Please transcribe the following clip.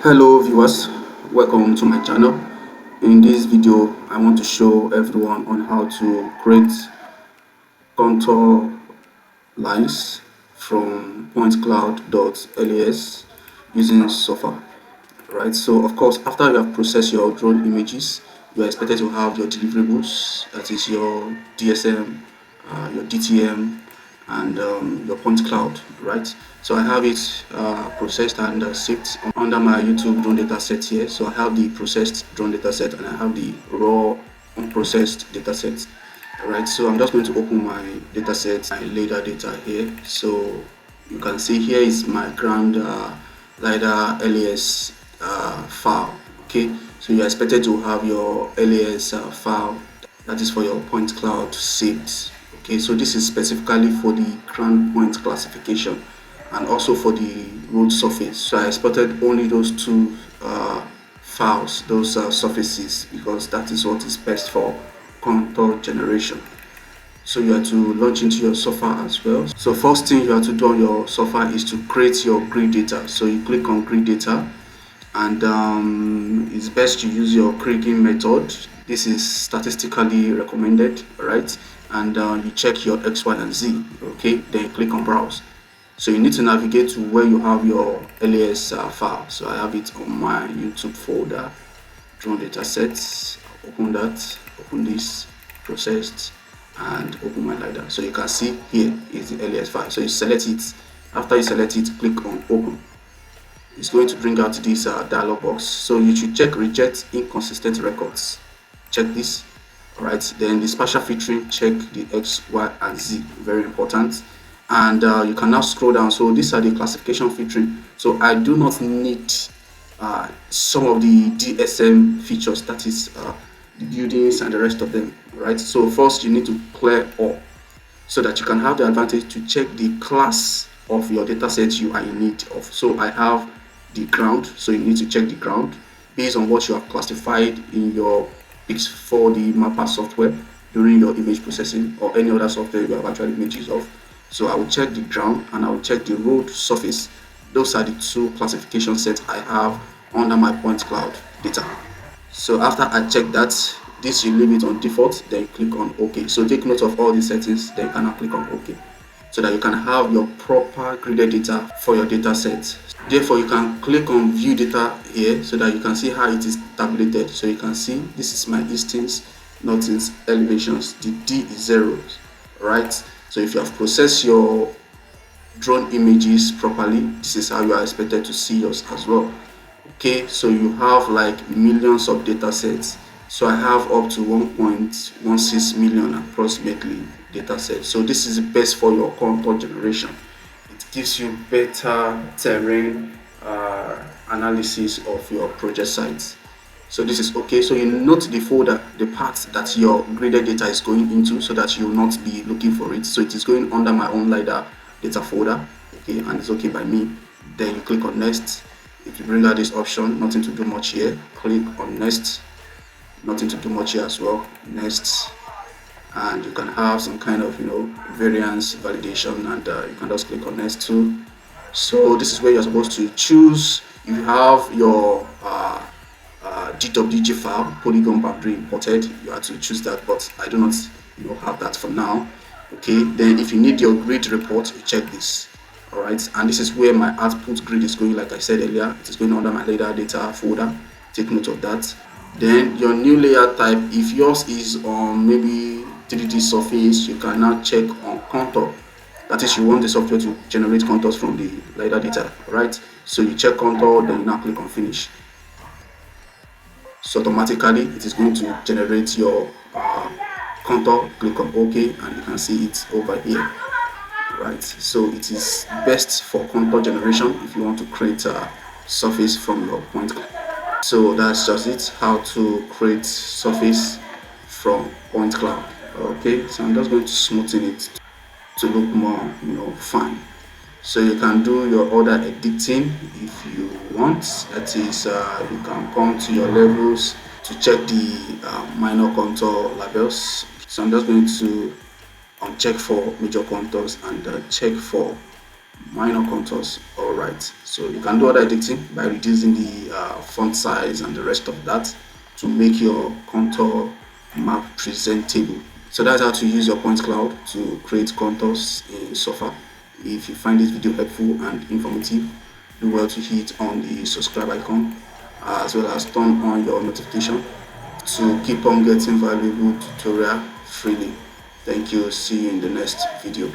Hello viewers, welcome to my channel. In this video I want to show everyone on how to create contour lines from pointcloud.las using surveyor. Right, so of course after you have processed your drone images, you are expected to have your deliverables, that is your DSM, your DTM, and your point cloud, right? So I have it processed and saved under my YouTube drone data set here. So I have the processed drone data set and I have the raw unprocessed data set. Alright, so I'm just going to open my data set, my LiDAR data here. So you can see here is my ground LiDAR LAS file. Okay, so you're expected to have your LAS file, that is for your point cloud, saved. Okay, so this is specifically for the ground point classification and also for the road surface. So I exported only those two files, those surfaces, because that is what is best for contour generation. So you have to launch into your surveyor as well. So first thing you have to do on your surveyor is to create your grid data. So you click on grid data, and it's best to use your kriging method. This is statistically recommended, right? And you check your X, Y, and Z. Okay, then you click on browse. So you need to navigate to where you have your LAS file. So I have it on my YouTube folder, drone data sets. Open that, open this, processed, and open my LiDAR. So you can see here is the LAS file. So you select it. After you select it, click on open. It's going to bring out this dialog box. So you should check reject inconsistent records. Check this. Alright, then the spatial filtering, check the X, Y, and Z, very important. And you can now scroll down. So these are the classification filtering. So I do not need some of the DSM features, that is the buildings and the rest of them, right? So first you need to clear all so that you can have the advantage to check the class of your data set you are in need of. So I have the ground, so you need to check the ground based on what you have classified in your Pix4D mapper software during your image processing or any other software you have actually made use of. So I will check the ground and I will check the road surface. Those are the two classification sets I have under my point cloud data. So after I check that, this you leave it on default, then you click on OK. So take note of all the settings, then you can now click on OK, so that you can have your proper graded data for your data set. Therefore, you can click on view data here so that you can see how it is tabulated. So you can see this is my eastings, northings, elevations. The D is 0, right? So if you have processed your drone images properly, this is how you are expected to see yours as well. Okay, so you have like millions of data sets. So I have up to 1.16 million approximately data sets. So this is best for your contour generation. It gives you better terrain analysis of your project sites. So this is okay. So you note the folder, the parts that your graded data is going into, so that you will not be looking for it. So it is going under my own LiDAR data folder, okay, and it's okay by me. Then you click on next. If you bring out this option, nothing to do much here, click on next. Nothing to do much here as well, next. And you can have some kind of variance validation, and you can just click on next too. So this is where you're supposed to choose. You have your DWG file, polygon boundary imported. You have to choose that, but I do not have that for now. Okay, then if you need your grid report, you check this. All right, and this is where my output grid is going. Like I said earlier, it is going under my LiDAR data folder. Take note of that. Then your new layer type, if yours is on maybe 3D surface, you can now check on contour. That is, you want the software to generate contours from the LiDAR data, right? So you check contour, then you now click on finish. So automatically it is going to generate your contour. Click on OK, and you can see it over here, right? So it is best for contour generation if you want to create a surface from your point. So that's just it, how to create surface from point cloud. Okay, so I'm just going to smoothen it to look more fine. So you can do your other editing if you want. That is, you can come to your levels to check the minor contour labels. So I'm just going to uncheck for major contours and check for minor contours. All right, so you can do other editing by reducing the font size and the rest of that to make your contour map presentable. So that's how to use your point cloud to create contours in software. If you find this video helpful and informative, do well to hit on the subscribe icon as well as turn on your notification to keep on getting valuable tutorial freely. Thank you. See you in the next video.